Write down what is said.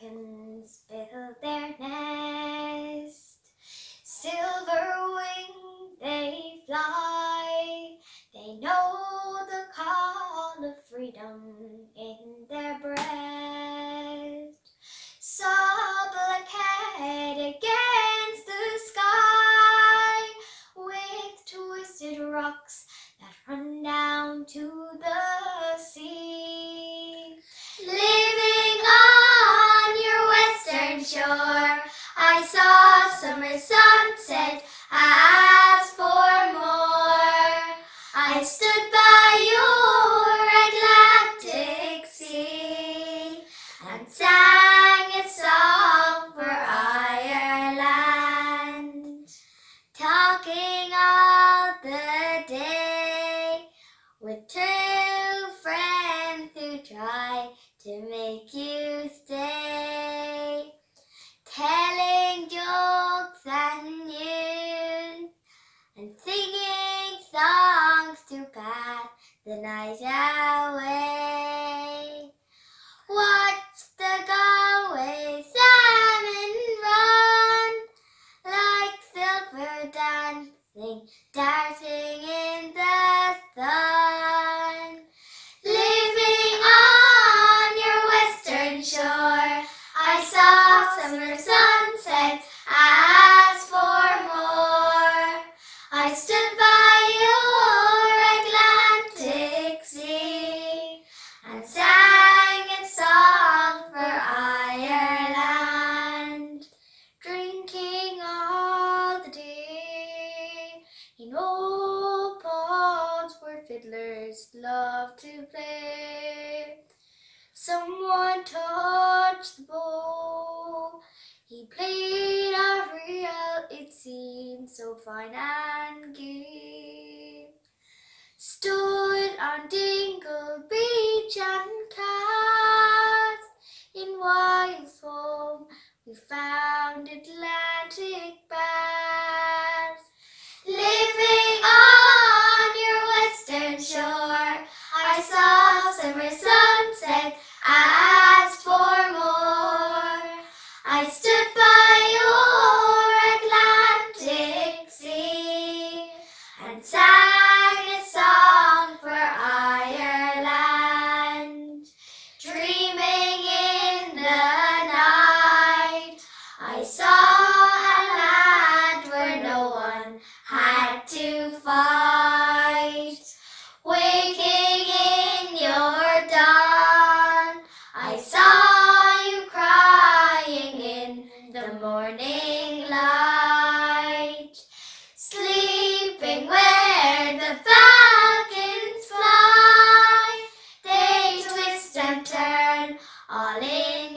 falcons build their nest. Silver-winged they fly, they know the call of freedom in their breast. Soar black head against the sky, with twisted rocks that run down to the sea. Living on your western shore, I saw summer sunset, I asked for more. I stood by your Atlantic sea and sang a song for Ireland. Talking all the day with true friends who try to make you stay. Telling jokes and news and singing songs to pass the night away. Watch the Galway salmon run like silver dancing, darting in the sun. Living on your western shore, I saw summer sunsets, I asked for more. I stood by your Atlantic sea and sang a song for Ireland. Drinking all the day in old pots where fiddlers love to play. Someone touched the bow, he played a reel, it seemed so fine and gay. Stood on Dingle Beach and cast in wild foam, we found Atlantic bass. Living on your western shore, I saw summer sunsets, I asked for more. I stood by your Atlantic sea and sang a song for Ireland. Dreaming in the night, I saw a land where no one had to fight. Waking in your dawn, I saw you crying in the morning light. Sleeping where the falcons fly, they twist and turn all in